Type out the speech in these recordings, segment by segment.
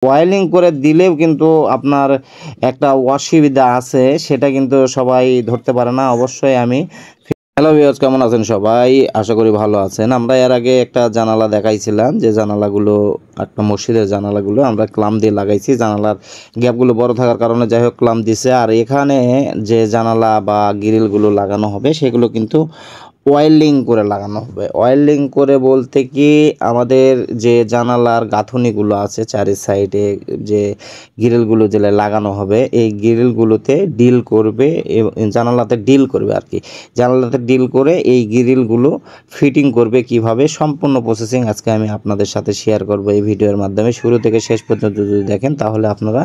Whaling করে দিলেও কিন্তু আপনার একটা অসুবিধা আছে, সেটা কিন্তু সবাই ধরতে পারে না। অবশ্যই আমি হ্যালো ভিউয়ার্স, কেমন আছেন সবাই? আশা করি ভালো আছেন। আমরা এর আগে একটা জানালা দেখাইছিলাম, যে জানালাগুলো একটা মসজিদের জানালাগুলো আমরা ক্লাম দিয়ে লাগাইছি। জানালার গ্যাপগুলো বড় থাকার কারণে যাই হোক ক্লাম দিছে। আর এখানে যে জানালা বা গ্রিলগুলো লাগানো হবে সেগুলো কিন্তু ওয়েল্ডিং করে লাগানো হবে। ওয়েল্ডিং করে বলতে কি, আমাদের যে জানালার গাঁথনিগুলো আছে চারি সাইডে, যে গ্রিলগুলো যে লাগানো হবে, এই গ্রিলগুলোতে ডিল করবে, জানালাতে ডিল করবে আর কি। জানালাতে ডিল করে এই গ্রিলগুলো ফিটিং করবে কিভাবে, সম্পূর্ণ প্রসেসিং আজকে আমি আপনাদের সাথে শেয়ার করব এই ভিডিওর মাধ্যমে। শুরু থেকে শেষ পর্যন্ত যদি দেখেন তাহলে আপনারা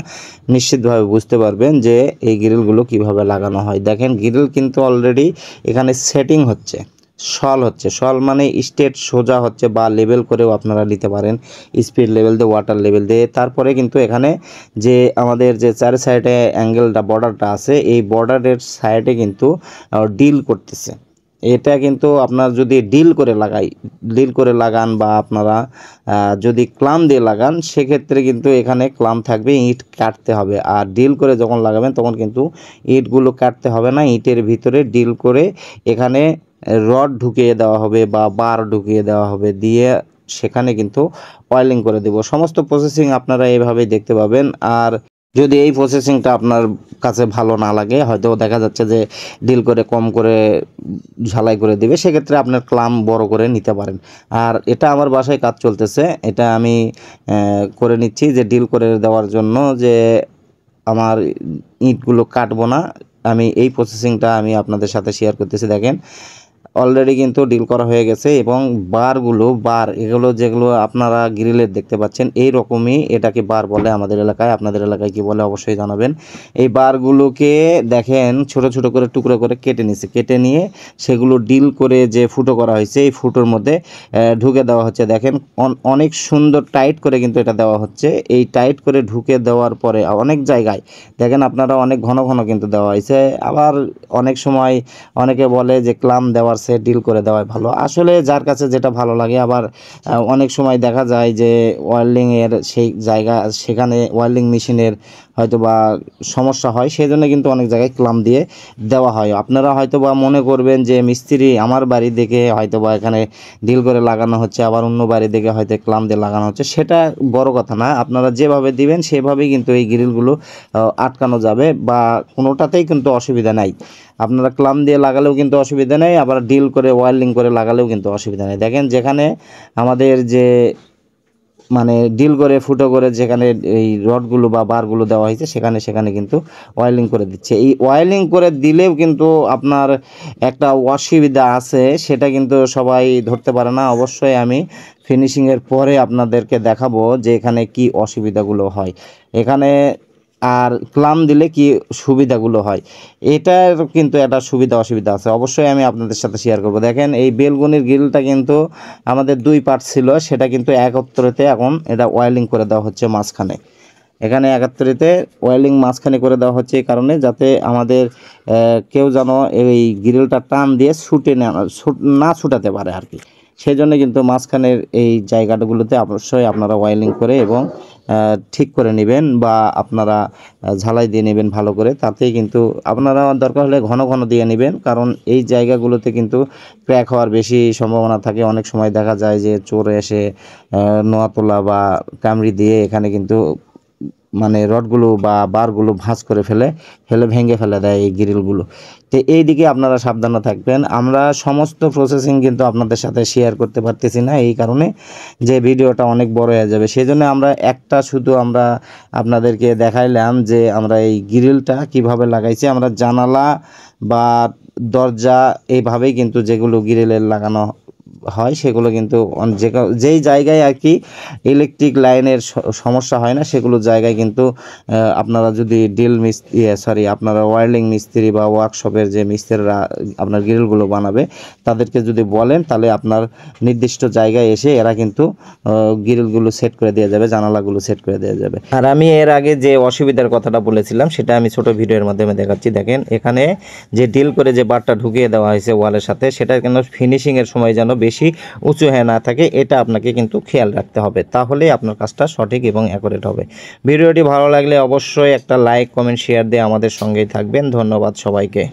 নিশ্চিতভাবে বুঝতে পারবেন যে এই গ্রিলগুলো কিভাবে লাগানো হয়। দেখেন, গ্রিল কিন্তু অলরেডি এখানে সেটিং হচ্ছে, সল হচ্ছে। সল মানে স্ট্রেট সোজা হচ্ছে, বা লেভেল করেও আপনারা নিতে পারেন, স্পিড লেভেল দিয়ে, ওয়াটার লেভেল দিয়ে। তারপরে কিন্তু এখানে যে আমাদের যে চারি সাইডে অ্যাঙ্গেলটা, বর্ডারটা আছে, এই বর্ডারের সাইডে কিন্তু ডিল করতেছে। এটা কিন্তু আপনার যদি ডিল করে লাগান বা আপনারা যদি ক্লাম দিয়ে লাগান, সেক্ষেত্রে কিন্তু এখানে ক্লাম থাকবে, ইট কাটতে হবে। আর ডিল করে যখন লাগাবেন তখন কিন্তু ইটগুলো কাটতে হবে না, ইটের ভিতরে ডিল করে এখানে রড ঢুকিয়ে দেওয়া হবে বা বার ঢুকিয়ে দেওয়া হবে, দিয়ে সেখানে কিন্তু ওয়েল্ডিং করে দেব। সমস্ত প্রসেসিং আপনারা এইভাবেই দেখতে পাবেন। আর যদি এই প্রসেসিংটা আপনার কাছে ভালো না লাগে, হয়তো দেখা যাচ্ছে যে ডিল করে কম করে ঝালাই করে দিবে, সেক্ষেত্রে আপনার ক্লাম বড় করে নিতে পারেন। আর এটা আমার বাসায় কাজ চলতেছে, এটা আমি করে নিচ্ছি, যে ডিল করে দেওয়ার জন্য, যে আমার ইটগুলো কাটবো না। আমি এই প্রসেসিংটা আমি আপনাদের সাথে শেয়ার করতেছি। দেখেন, অলরেডি কিন্তু ডিল করা হয়ে গেছে, এবং বার এগুলো যেগুলো আপনারা গ্রিলের দেখতে পাচ্ছেন, এই রকমই এটাকে বার বলে আমাদের এলাকায়। আপনাদের এলাকায় কি বলে অবশ্যই জানাবেন। এই বারগুলোকে দেখেন ছোট ছোট করে টুকরো করে কেটে নিয়ে সেগুলো ডিল করে যে ফুটো করা হয়েছে, এই ফুটোর মধ্যে ঢুকে দেওয়া হচ্ছে। দেখেন, অনেক সুন্দর টাইট করে কিন্তু এটা দেওয়া হচ্ছে। এই টাইট করে ঢুকে দেওয়ার পরে অনেক জায়গায় দেখেন আপনারা অনেক ঘন ঘন কিন্তু দেওয়া হয়েছে। আবার অনেক সময় অনেকে বলে যে ক্লাম দেওয়ার সে ডিল করে দেওয়াই ভালো। আসলে যার কাছে যেটা ভালো লাগে। আবার অনেক সময় দেখা যায় যে ওয়েল্ডিংয়ের সেই জায়গা, সেখানে ওয়েল্ডিং মেশিনের হয়তো বা সমস্যা হয়, সেই জন্য কিন্তু অনেক জায়গায় ক্লাম দিয়ে দেওয়া হয়। আপনারা হয়তো বা মনে করবেন যে মিস্ত্রি আমার বাড়ি দেখে হয়তো বা এখানে ডিল করে লাগানো হচ্ছে, আবার অন্য বাড়ি দেখে হয়তো ক্লাম দিয়ে লাগানো হচ্ছে। সেটা বড় কথা না, আপনারা যেভাবে দিবেন সেভাবেই কিন্তু এই গ্রিলগুলো আটকানো যাবে, বা কোনোটাতেই কিন্তু অসুবিধা নাই। আপনারা ক্লাম দিয়ে লাগালেও কিন্তু অসুবিধা নেই, আবার ডিল করে ওয়েল্ডিং করে লাগালেও কিন্তু অসুবিধা নেই। দেখেন, যেখানে আমাদের যে মানে ডিল করে ফুটো করে যেখানে এই রডগুলো বা বারগুলো দেওয়া হয়েছে, সেখানে কিন্তু ওয়েল্ডিং করে দিচ্ছে। এই ওয়েল্ডিং করে দিলেও কিন্তু আপনার একটা অসুবিধা আছে, সেটা কিন্তু সবাই ধরতে পারে না। অবশ্যই আমি ফিনিশিংয়ের পরে আপনাদেরকে দেখাবো যে এখানে কি অসুবিধাগুলো হয়, এখানে আর ক্লাম দিলে কি সুবিধাগুলো হয়। এটার কিন্তু একটা সুবিধা অসুবিধা আছে, অবশ্যই আমি আপনাদের সাথে শেয়ার করব। দেখেন, এই বেলগুনির গ্রিলটা কিন্তু আমাদের দুই পার্ট ছিল, সেটা কিন্তু একত্রিতে এখন এটা ওয়েল্ডিং করে দেওয়া হচ্ছে মাঝখানে। এখানে একত্রিতে ওয়েল্ডিং মাঝখানে করে দেওয়া হচ্ছে এই কারণে, যাতে আমাদের কেউ যেন এই গ্রিলটা টান দিয়ে না ছুটাতে পারে আর কি। সেই জন্য কিন্তু মাঝখানের এই জায়গাগুলোতে অবশ্যই আপনারা ওয়েল্ডিং করে এবং ঠিক করে নেবেন, বা আপনারা ঝালাই দিয়ে নেবেন ভালো করে। তাতেই কিন্তু আপনারা দরকার হলে ঘন ঘন দিয়ে নেবেন, কারণ এই জায়গাগুলোতে কিন্তু ক্র্যাক হওয়ার বেশি সম্ভাবনা থাকে। অনেক সময় দেখা যায় যে চোর এসে নোয়াতলা বা কামড়ি দিয়ে এখানে কিন্তু মানে রডগুলো বা বারগুলো ভাঁজ করে ফেলে ভেঙে ফেলে দেয় এই গ্রিলগুলো। তো এই দিকে আপনারা সাবধানে থাকবেন। আমরা সমস্ত প্রসেসিং কিন্তু আপনাদের সাথে শেয়ার করতে পারতেছি না, এই কারণে যে ভিডিওটা অনেক বড় হয়ে যাবে। সেই জন্য আমরা একটা শুধু আমরা আপনাদেরকে দেখাইলাম যে আমরা এই গ্রিলটা কিভাবে লাগাইছি। আমরা জানালা বা দরজা এইভাবেই কিন্তু যেগুলো গ্রিলের লাগানো হয়, সেগুলো কিন্তু যেই জায়গায় আর কি ইলেকট্রিক লাইনের সমস্যা হয় না, সেগুলো জায়গায় কিন্তু আপনারা যদি আপনারা ওয়্যারলিং মিস্ত্রি বা ওয়ার্কশপের যে মিস্ত্রিরা আপনার গ্রিলগুলো বানাবে, তাদেরকে যদি বলেন, তাহলে আপনার নির্দিষ্ট জায়গায় এসে এরা কিন্তু গ্রিলগুলো সেট করে দেওয়া যাবে, জানালাগুলো সেট করে দেওয়া যাবে। আর আমি এর আগে যে অসুবিধার কথাটা বলেছিলাম, সেটা আমি ছোট ভিডিওর মাধ্যমে দেখাচ্ছি। দেখেন, এখানে যে ডিল করে যে বারটা ঢুকিয়ে দেওয়া হয়েছে ওয়ালের সাথে, সেটা কিন্তু ফিনিশিংয়ের সময় যেন বেশি বেশি উঁচু হয়ে না থাকে, এটা আপনাকে কিন্তু খেয়াল রাখতে হবে, তাহলেই আপনার কাজটা সঠিক এবং অ্যাকুরেট হবে। ভিডিওটি ভালো লাগলে অবশ্যই একটা লাইক, কমেন্ট, শেয়ার দিয়ে আমাদের সঙ্গেই থাকবেন। ধন্যবাদ সবাইকে।